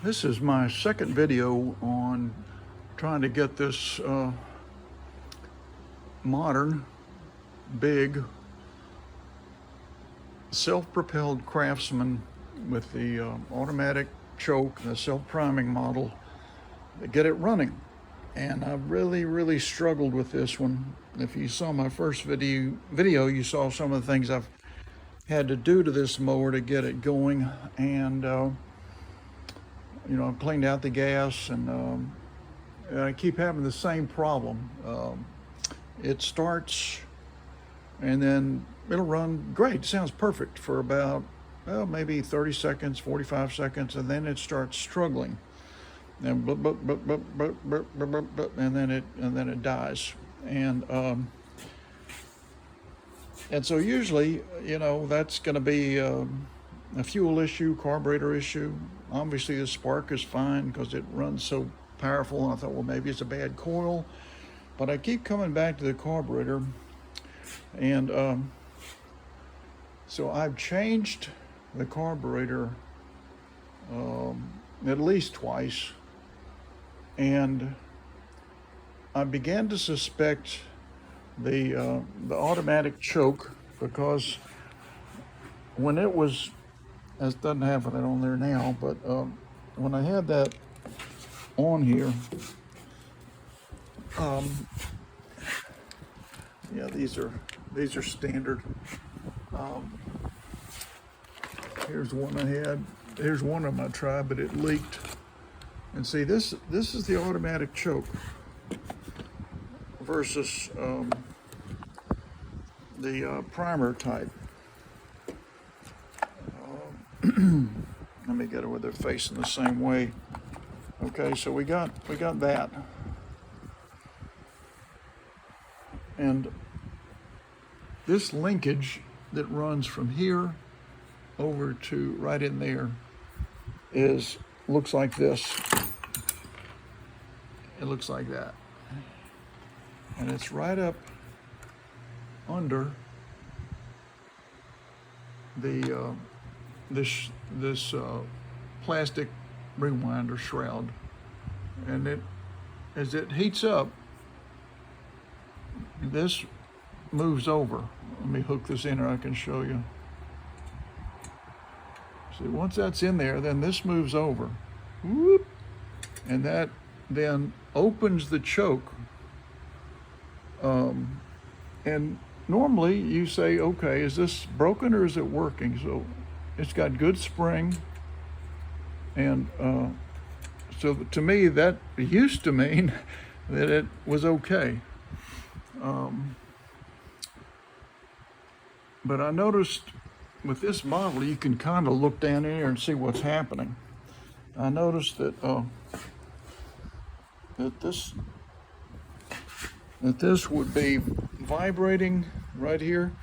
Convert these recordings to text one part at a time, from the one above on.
This is my second video on trying to get this modern, big, self-propelled Craftsman with the automatic choke and the self-priming model to get it running. And I really struggled with this one. If you saw my first video, you saw some of the things I've had to do to this mower to get it going. And you know, I've cleaned out the gas, and I keep having the same problem. It starts and then it'll run great. Sounds perfect for about, well, maybe 30 seconds, 45 seconds, and then it starts struggling. And blub, blub, blub, blub, blub, blub, blub, blub, blub, and then it dies. And so usually, you know, that's going to be a fuel issue, carburetor issue. Obviously the spark is fine because it runs so powerful, and I thought, well, maybe it's a bad coil. But I keep coming back to the carburetor, and so I've changed the carburetor at least twice, and I began to suspect the automatic choke, because when it was, it doesn't have it on there now, but when I had that on here, yeah, these are standard. Here's one I had. Here's one of them I tried, but it leaked. And see, this is the automatic choke versus the primer type. Let me get it with it facing the same way. Okay, so we got that. And this linkage that runs from here over to right in there looks like this. It looks like that. And it's right up under the this plastic ring winder shroud. And as it heats up, this moves over. Let me hook this in, or I can show you. See, once that's in there, then this moves over. Whoop, and that then opens the choke. And normally you say, okay, is this broken or is it working? So it's got good spring. And so to me, that used to mean that it was okay. But I noticed with this model, you can kind of look down in here and see what's happening. I noticed that this would be vibrating right here,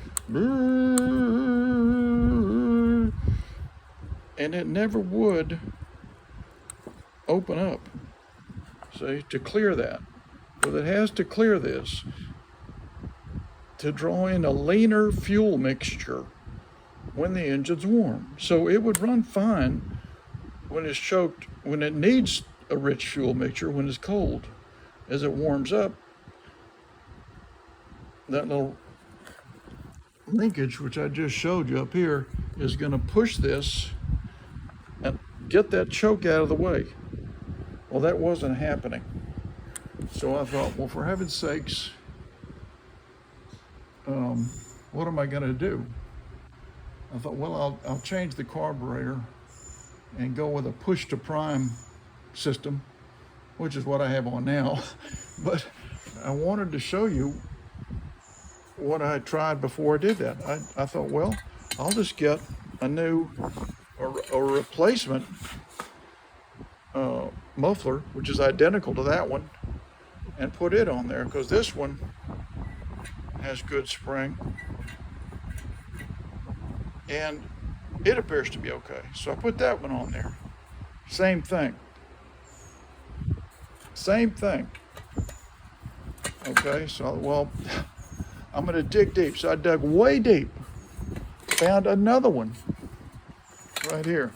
and it never would open up. See, to clear that. But it has to clear this to draw in a leaner fuel mixture when the engine's warm. So it would run fine when it's choked, when it needs a rich fuel mixture, when it's cold. As it warms up, that little linkage, which I just showed you up here, is going to push this and get that choke out of the way. Well, that wasn't happening. So I thought, well, for heaven's sakes, what am I going to do? I thought, well, I'll change the carburetor and go with a push to prime system, which is what I have on now. But I wanted to show you what I tried before I did that. I thought, well, I'll just get a new or replacement muffler, which is identical to that one, and put it on there, because this one has good spring and it appears to be okay. So I put that one on there. Same thing. Okay, so, well, I'm going to dig deep. So I dug way deep, found another one right here.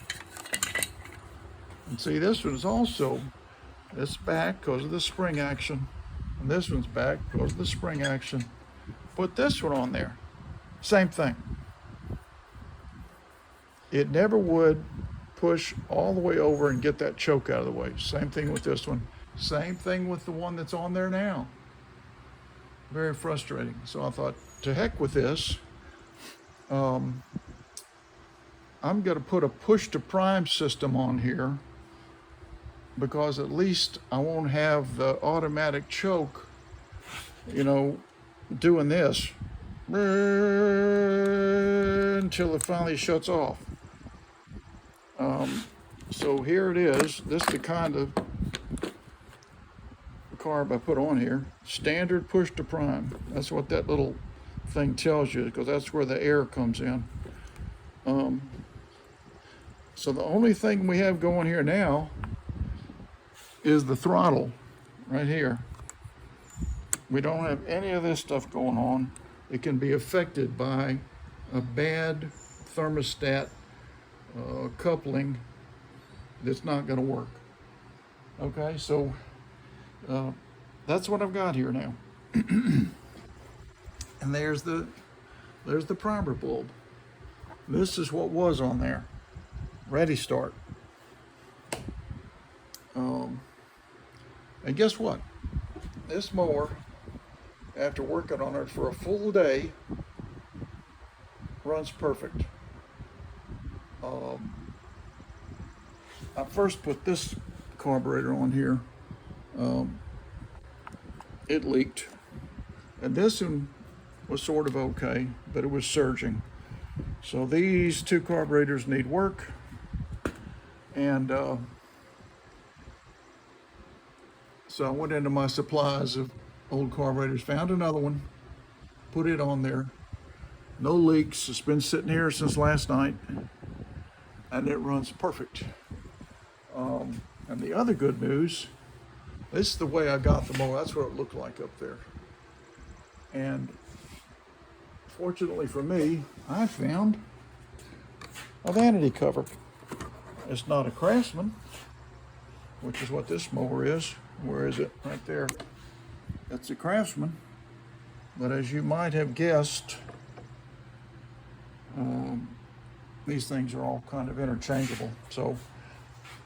And see, this one's also, it's back because of the spring action. And this one's back because of the spring action. Put this one on there. Same thing. It never would push all the way over and get that choke out of the way. Same thing with this one. Same thing with the one that's on there now. Very frustrating. So I thought, to heck with this. I'm going to put a push to prime system on here, because at least I won't have the automatic choke, doing this until it finally shuts off. So here it is. This is the kind of carb I put on here. Standard push to prime. That's what that little thing tells you, because that's where the air comes in. So the only thing we have going here now is the throttle right here. We don't have any of this stuff going on. It can be affected by a bad thermostat coupling that's not going to work. Okay, so that's what I've got here now. And there's the primer bulb. This is what was on there. Ready start. And guess what? This mower, after working on it for a full day, runs perfect. I first put this carburetor on here. It leaked. And this one was sort of okay, but it was surging. So these two carburetors need work. And so I went into my supplies of old carburetors, found another one, put it on there. No leaks. It's been sitting here since last night, and it runs perfect. And the other good news, this is the way I got the mower. That's what it looked like up there. And fortunately for me, I found a vanity cover. It's not a Craftsman, which is what this mower is. Where is it? Right there. That's a Craftsman. But as you might have guessed, these things are all kind of interchangeable. So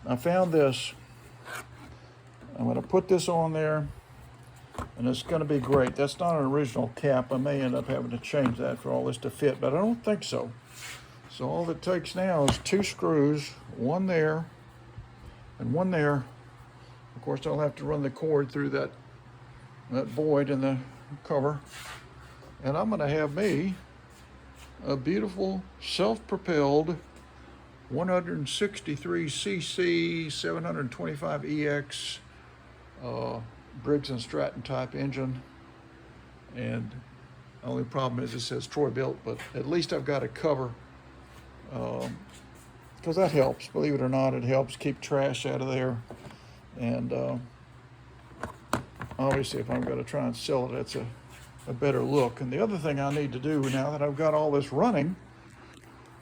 I found this. I'm going to put this on there, and it's going to be great. That's not an original cap. I may end up having to change that for all this to fit, but I don't think so. So all it takes now is 2 screws, one there and one there. Of course, I'll have to run the cord through that void in the cover. And I'm going to have me a beautiful self-propelled 163cc 725EX Briggs and Stratton type engine. And the only problem is it says Troy built, but at least I've got a cover, because that helps. Believe it or not, it helps keep trash out of there. And obviously, if I'm going to try and sell it, that's a better look. And the other thing I need to do now that I've got all this running,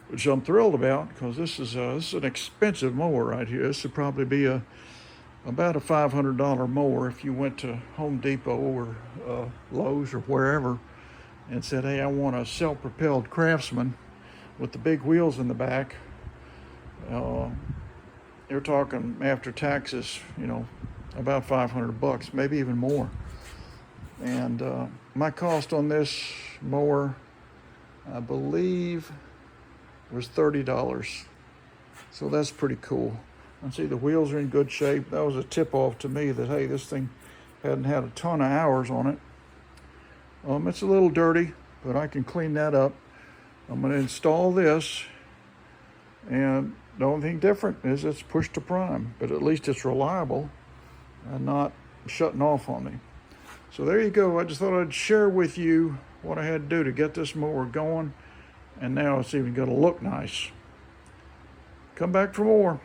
which I'm thrilled about, because this is an expensive mower right here. This would probably be about a $500 mower if you went to Home Depot or Lowe's or wherever and said, hey, I want a self-propelled Craftsman with the big wheels in the back. You're talking after taxes, about $500, maybe even more. And my cost on this mower, I believe, was $30. So that's pretty cool. And see, the wheels are in good shape. That was a tip-off to me that, hey, this thing hadn't had a ton of hours on it. It's a little dirty, but I can clean that up. I'm going to install this, and the only thing different is it's push to prime, but at least it's reliable and not shutting off on me. So there you go. I just thought I'd share with you what I had to do to get this mower going, and now it's even going to look nice. Come back for more.